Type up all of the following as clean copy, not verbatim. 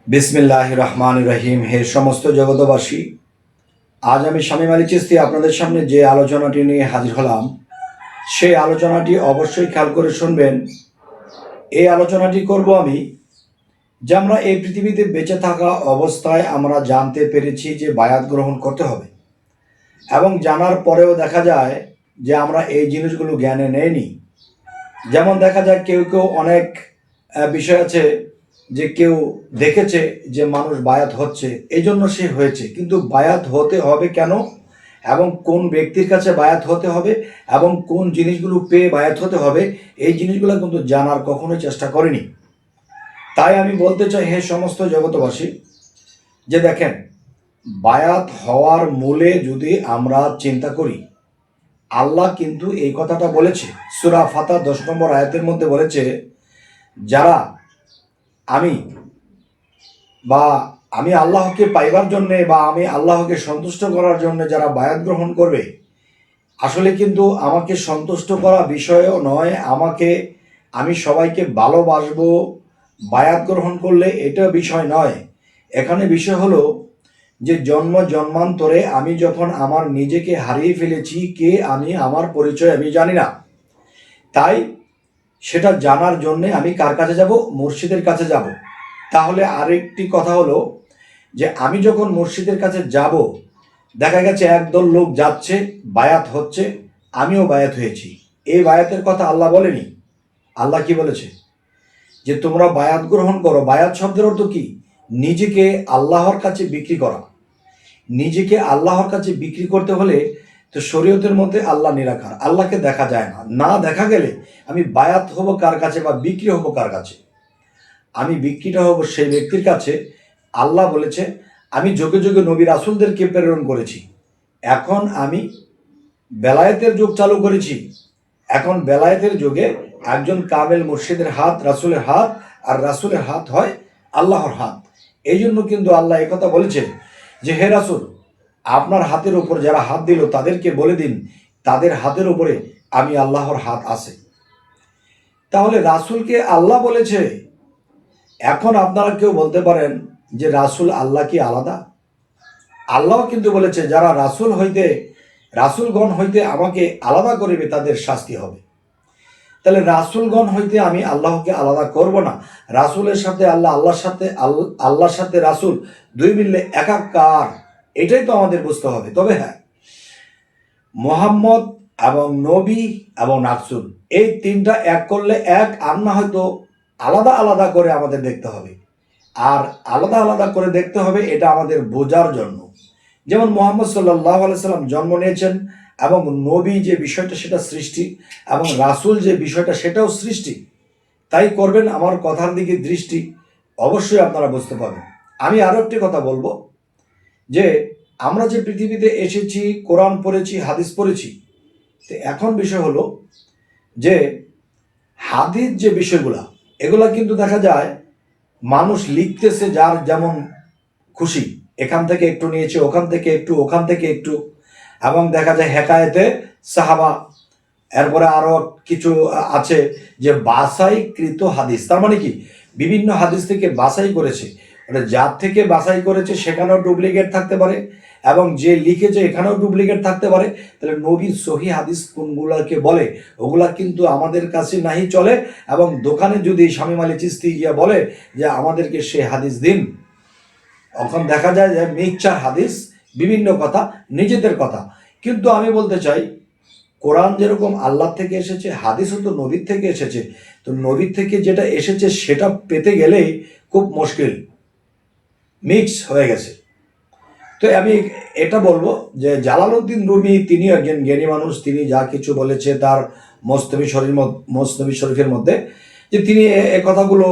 বিসমিল্লাহির রহমানির রহিম। হে সমস্ত জগতবাসী, আজ আমি শামীম আলী চিশতি আপনাদের সামনে যে আলোচনাটি নিয়ে হাজির হলাম, সেই আলোচনাটি অবশ্যই খেয়াল করে শুনবেন। এই আলোচনাটি করব আমি যে আমরা এই পৃথিবীতে বেঁচে থাকা অবস্থায় আমরা জানতে পেরেছি যে বায়াত গ্রহণ করতে হবে, এবং জানার পরেও দেখা যায় যে আমরা এই জিনিসগুলো জ্ঞানে নেইনি। যেমন দেখা যায় কেউ কেউ অনেক বিষয় আছে যে কেউ দেখেছে যে মানুষ বায়াত হচ্ছে, এই জন্য সে হয়েছে, কিন্তু বায়াত হতে হবে কেন এবং কোন ব্যক্তির কাছে বায়াত হতে হবে এবং কোন জিনিসগুলো পেয়ে বায়াত হতে হবে, এই জিনিসগুলো কিন্তু জানার কখনোই চেষ্টা করেনি। তাই আমি বলতে চাই হে সমস্ত জগতবাসী, যে দেখেন, বায়াত হওয়ার মূলে যদি আমরা চিন্তা করি, আল্লাহ কিন্তু এই কথাটা বলেছে সূরা ফাতির 10 নম্বর আয়াতের মধ্যে বলেছে, যারা আমি আমি আল্লাহকে পাইবার জন্যে বা আমি আল্লাহকে সন্তুষ্ট করার জন্য যারা বায়াত গ্রহণ করবে, আসলে কিন্তু আমাকে সন্তুষ্ট করা বিষয়ও নয়, আমি সবাইকে ভালোবাসবো বায়াত গ্রহণ করলে এটা বিষয় নয়। এখানে বিষয় হলো যে জন্ম জন্মান্তরে আমি যখন আমার নিজেকে হারিয়ে ফেলেছি, কে আমি, আমার পরিচয় আমি জানি না। তাই সেটা জানার জন্যে আমি কার কাছে যাব? মুর্শিদের কাছে যাব। তাহলে আরেকটি কথা হলো যে আমি যখন মুর্শিদের কাছে যাব, দেখা গেছে একদল লোক যাচ্ছে, বায়াত হচ্ছে, আমিও বায়াত হয়েছি। এই বায়াতের কথা আল্লাহ বলেনি। আল্লাহ কি বলেছে? যে তোমরা বায়াত গ্রহণ করো। বায়াত শব্দের অর্থ কি? নিজেকে আল্লাহর কাছে বিক্রি করা। নিজেকে আল্লাহর কাছে বিক্রি করতে হলে তো শরীয়তের মধ্যে আল্লাহ নিরাকার, আল্লাহকে দেখা যায় না। না দেখা গেলে আমি বায়াত হব কার কাছে বা বিক্রি হব কার কাছে? আমি বিক্রিটা হব সেই ব্যক্তির কাছে। আল্লাহ বলেছে, আমি যুগে যুগে নবী রাসূলদেরকে প্রেরণ করেছি। এখন আমি বেলায়েতের যুগ চালু করেছি। এখন বেলায়েতের যুগে একজন কামেল মুর্শিদের হাত রাসূলের হাত, আর রাসূলের হাত হয় আল্লাহর হাত। এই জন্য কিন্তু আল্লাহ একথা বলেছে যে হে রাসূল, আপনার হাতের উপর যারা হাত দিল তাদেরকে বলে দিন তাদের হাতের উপরে আমি আল্লাহর হাত আছে। তাহলে রাসূলকে আল্লাহ বলেছে। এখন আপনারা কেউ বলতে পারেন যে রাসূল আল্লাহ কি আলাদা? আল্লাহ কিন্তু বলেছে যারা রাসূলগণ হইতে আমাকে আলাদা করিবে তাদের শাস্তি হবে। তাহলে রাসূলগণ হইতে আমি আল্লাহকে আলাদা করব না। রাসূলের সাথে আল্লাহ, আল্লাহর সাথে রাসূল দুই মিললে একাকার, এটাই তো আমাদের বুঝতে হবে। তবে হ্যাঁ, মুহাম্মদ এবং নবী এবং রাসূল এই তিনটা এক করলে এক, আর না হয়তো আলাদা আলাদা করে আমাদের দেখতে হবে। আর আলাদা আলাদা করে দেখতে হবে এটা আমাদের বোঝার জন্য। যেমন মুহাম্মদ সাল্লাল্লাহু আলাইহি সাল্লাম জন্ম নিয়েছেন, এবং নবী যে বিষয়টা সেটা সৃষ্টি, এবং রাসূল যে বিষয়টা সেটাও সৃষ্টি। তাই করবেন আমার কথার দিকে দৃষ্টি, অবশ্যই আপনারা বুঝতে পারবেন। আমি আরো একটি কথা বলবো, যে আমরা যে পৃথিবীতে এসেছি, কোরআন পড়েছি, হাদিস পড়েছি, তো এখন বিষয় হলো যে হাদিস যে বিষয়গুলা, এগুলা কিন্তু দেখা যায় মানুষ লিখতেছে যার যেমন খুশি, এখান থেকে একটু নিয়েছে, ওখান থেকে একটু, ওখান থেকে একটু, এবং দেখা যায় হেকায়েতে সাহাবা, এরপরে আরো কিছু আছে যে বাছাইকৃত হাদিস। তার মানে কি? বিভিন্ন হাদিস থেকে বাছাই করেছে, মানে যার থেকে বাছাই করেছে সেখানেও ডুপ্লিকেট থাকতে পারে, এবং যে লিখেছে এখানেও ডুপ্লিকেট থাকতে পারে। তাহলে নবীর সহি হাদিস কোনগুলাকে বলে, ওগুলা কিন্তু আমাদের কাছে নাহি চলে। এবং দোকানে যদি শামীম আলী চিশতি গিয়া বলে যে আমাদেরকে সে হাদিস দিন, তখন দেখা যায় যে মিক্সচার হাদিস, বিভিন্ন কথা, নিজেদের কথা। কিন্তু আমি বলতে চাই, কোরআন যেরকম আল্লাহ থেকে এসেছে, হাদিসও তো নবীর থেকে এসেছে। তো নবীর থেকে যেটা এসেছে সেটা পেতে গেলেই খুব মুশকিল, মিক্স হয়ে গেছে। তো আমি এটা বলবো যে জালালউদ্দিন রুমি তিনি একজন জ্ঞানী মানুষ। তিনি যা কিছু বলেছে তার মসনবী শরীফের মধ্যে, যে তিনি এ কথাগুলো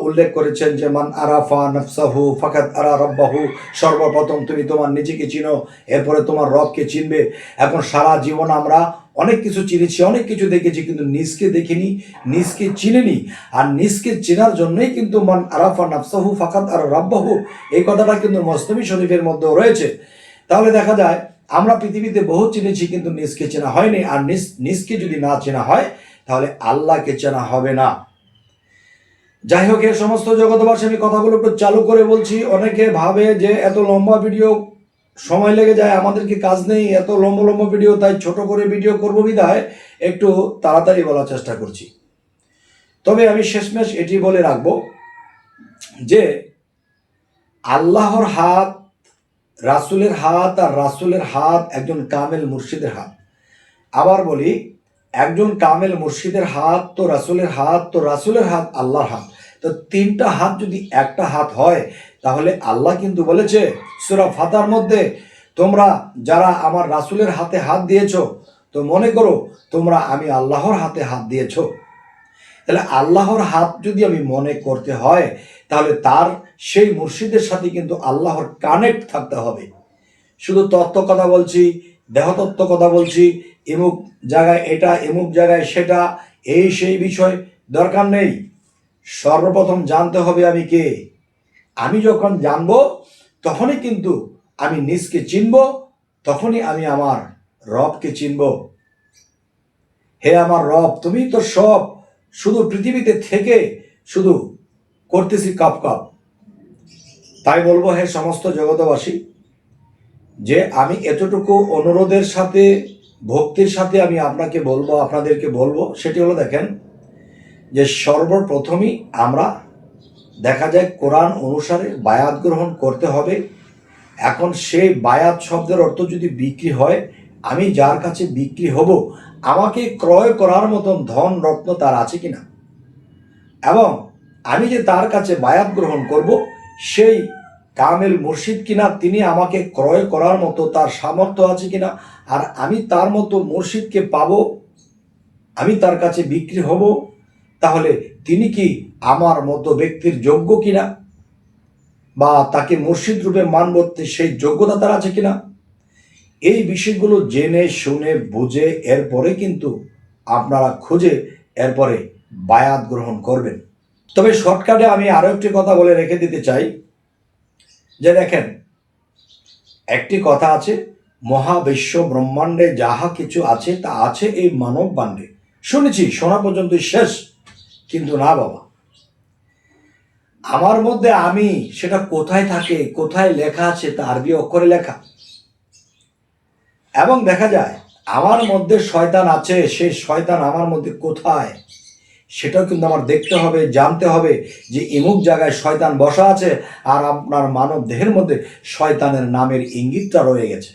উল্লেখ করেছেন যে মান আরাফা নফসাহু ফাকাত আরা রব্বাহু, সর্বপ্রথম তুমি তোমার নিজেকে চিনো, এরপরে তোমার রবকে চিনবে। এখন সারা জীবন আমরা অনেক কিছু চিনেছি, অনেক কিছু দেখেছি, কিন্তু নিজকে দেখিনি, নিজকে চিনিনি। আর নিজকে চেনার জন্যই কিন্তু মান আরাফা নফসাহু ফাকাত আরা রব্বাহু, এই কথাটা কিন্তু মসনবী শরীফের মধ্যেও রয়েছে। তাহলে দেখা যায় আমরা পৃথিবীতে বহু চিনেছি, কিন্তু নিজকে চেনা হয়নি। আর নিজকে যদি না চেনা হয় তাহলে আল্লাহকে চেনা হবে না। যাই হোক, এই সমস্ত জগৎবাসী আমি কথাগুলো একটু চালু করে বলছি। অনেকে ভাবে যে এত লম্বা ভিডিও সময় লেগে যায়, আমাদের কি কাজ নেই, এত লম্বা লম্বা ভিডিও, তাই ছোট করে ভিডিও করবো বিধায় একটু তাড়াতাড়ি বলার চেষ্টা করছি। তবে আমি শেষমেশ এটি বলে রাখবো যে আল্লাহর হাত, রাসূলের হাত, আর রাসূলের হাত একজন কামেল মুর্শিদের হাত। আবার বলি, একজন কামেল মুর্শিদের হাত তো রাসূলের হাত, তো রাসূলের হাত আল্লাহর হাত। তো তিনটা হাত যদি একটা হাত হয়, তাহলে আল্লাহ কিন্তু বলেছে সূরা ফাতার মধ্যে, তোমরা যারা আমার রাসূলের হাতে হাত দিয়েছো, তো মনে করো তোমরা আমি আল্লাহর হাতে হাত দিয়েছো। তাহলে আল্লাহর হাত যদি আমি মনে করতে হয়, তাহলে তার সেই মুর্শিদের সাথে কিন্তু আল্লাহর কানেক্ট থাকতে হবে। শুধু তত্ত্ব কথা বলছি, দেহতত্ত্ব কথা বলছি, এমুক জায়গায় এটা, এমুক জায়গায় সেটা, এই সেই বিষয় দরকার নেই। সর্বপ্রথম জানতে হবে আমি কে। আমি যখন জানবো, তখনই কিন্তু আমি নিজকে চিনব, তখনই আমি আমার রবকে চিনব। হে আমার রব, তুমি তো সব, শুধু পৃথিবীতে থেকে শুধু করতেছি কাপ কাপ। তাই বলবো, হে সমস্ত জগতবাসী, যে আমি এতটুকু অনুরোধের সাথে, ভক্তির সাথে আমি আপনাদেরকে বলবো, সেটি হলো, দেখেন, যে সর্বপ্রথমই আমরা দেখা যায় কোরআন অনুসারে বায়াত গ্রহণ করতে হবে। এখন সেই বায়াত শব্দের অর্থ যদি বিক্রি হয়, আমি যার কাছে বিক্রি হব, আমাকে ক্রয় করার মতন ধন রত্ন তার আছে কিনা, এবং আমি যে তার কাছে বায়াত গ্রহণ করব, সেই কামেল মুর্শিদ কিনা, তিনি আমাকে ক্রয় করার মতো তার সামর্থ্য আছে কিনা, আর আমি তার মতো মুর্শিদকে পাব, আমি তার কাছে বিক্রি হব, তাহলে তিনি কি আমার মতো ব্যক্তির যোগ্য কিনা, বা তাকে মুর্শিদ রূপে মানব সেই যোগ্যতা তার আছে কিনা, এই বিষয়গুলো জেনে শুনে বুঝে এরপরে কিন্তু আপনারা খুঁজে এরপরে বায়াত গ্রহণ করবেন। তবে শর্টকাটে আমি আরো একটি কথা বলে রেখে দিতে চাই, যে দেখেন, একটি কথা আছে, মহাবিশ্ব ব্রহ্মাণ্ডে যাহা কিছু আছে তা আছে এই মানব বাণ্ডে। শুনেছি, শোনা পর্যন্ত শেষ, কিন্তু না বাবা, আমার মধ্যে আমি, সেটা কোথায় থাকে, কোথায় লেখা আছে, তা আরবি অক্ষরে লেখা। এবং দেখা যায় আমার মধ্যে শয়তান আছে, সেই শয়তান আমার মধ্যে কোথায়, সেটাও কিন্তু আমার দেখতে হবে, জানতে হবে, যে এমুক জায়গায় শয়তান বসা আছে, আর আপনার মানব দেহের মধ্যে শয়তানের নামের ইঙ্গিতটা রয়ে গেছে।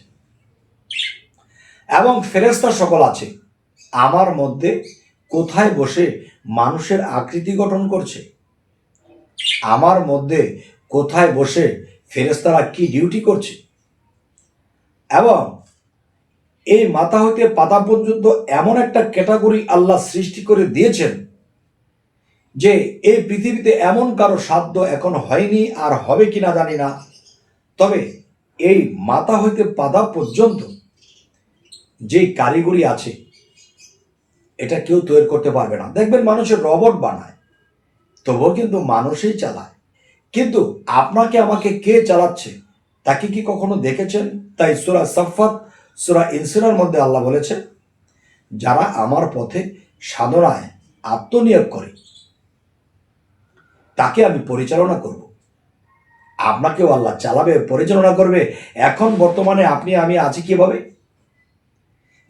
এবং ফেরেশতা সকল আছে আমার মধ্যে, কোথায় বসে মানুষের আকৃতি গঠন করছে, আমার মধ্যে কোথায় বসে ফেরেশতারা কি ডিউটি করছে। এবং এই মাথা হইতে পাতা পর্যন্ত এমন একটা ক্যাটাগরি আল্লাহ সৃষ্টি করে দিয়েছেন, যে এই পৃথিবীতে এমন কারো সাধ্য এখন হয়নি, আর হবে কিনা জানি না। তবে এই মাথা হইতে পাতা পর্যন্ত যে কারিগরি আছে, এটা কেউ তৈরি করতে পারবে না। দেখবেন মানুষের রবট বানায়, তবুও কিন্তু মানুষই চালায়। কিন্তু আপনাকে আমাকে কে চালাচ্ছে, তাকে কি কখনো দেখেছেন? তাই সূরা সাফফাত, সূরা ইনসিরার মধ্যে আল্লাহ বলেছে, যারা আমার পথে সাধনায় আত্মনিয়োগ করে, তাকে আমি পরিচালনা করব। আপনাকেও আল্লাহ চালাবে, পরিচালনা করবে। এখন বর্তমানে আপনি আমি আছি কিভাবে,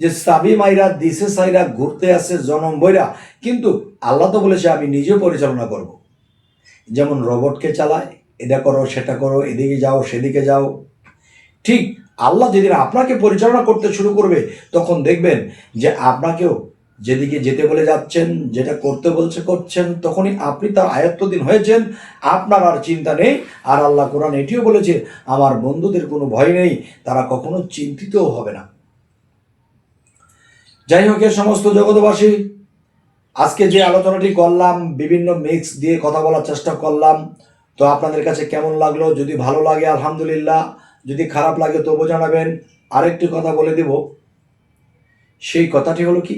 যে সাবি মাইরা দিশে সাইরা ঘুরতে আসে জনম বইরা, কিন্তু আল্লাহ তো বলেছে আমি নিজেও পরিচালনা করব। যেমন রোবটকে চালায়, এটা করো, সেটা করো, এদিকে যাও, সেদিকে যাও, ঠিক আল্লাহ যেদিন আপনাকে পরিচালনা করতে শুরু করবে, তখন দেখবেন যে আপনাকেও যেদিকে যেতে বলে যাচ্ছেন, যেটা করতে বলছে করছেন, তখনই আপনি তার আয়ত্তধীন হয়েছেন, আপনার আর চিন্তা নেই। আর আল্লাহ কোরআন এটিও বলেছে, আমার বন্ধুদের কোনো ভয় নেই, তারা কখনো চিন্তিতও হবে না। যাই হোক, এ সমস্ত জগৎবাসী, আজকে যে আলোচনাটি করলাম, বিভিন্ন মিক্স দিয়ে কথা বলার চেষ্টা করলাম, তো আপনাদের কাছে কেমন লাগলো? যদি ভালো লাগে আলহামদুলিল্লাহ, যদি খারাপ লাগে তবু জানাবেন। আরেকটি কথা বলে দেব, সেই কথাটি হলো কি,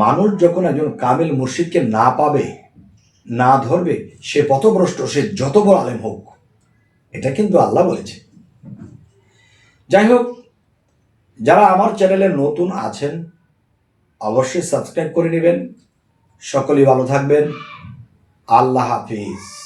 মানুষ যখন একজন কামিল মুর্শিদকে না পাবে, না ধরবে, সে পথভ্রষ্ট, সে যত বড় আলেম হোক। এটা কিন্তু আল্লাহ বলেছে। যাই হোক, যারা আমার চ্যানেলে নতুন আছেন, অবশ্যই সাবস্ক্রাইব করে নেবেন। সকলেই ভালো থাকবেন। আল্লাহ হাফিজ।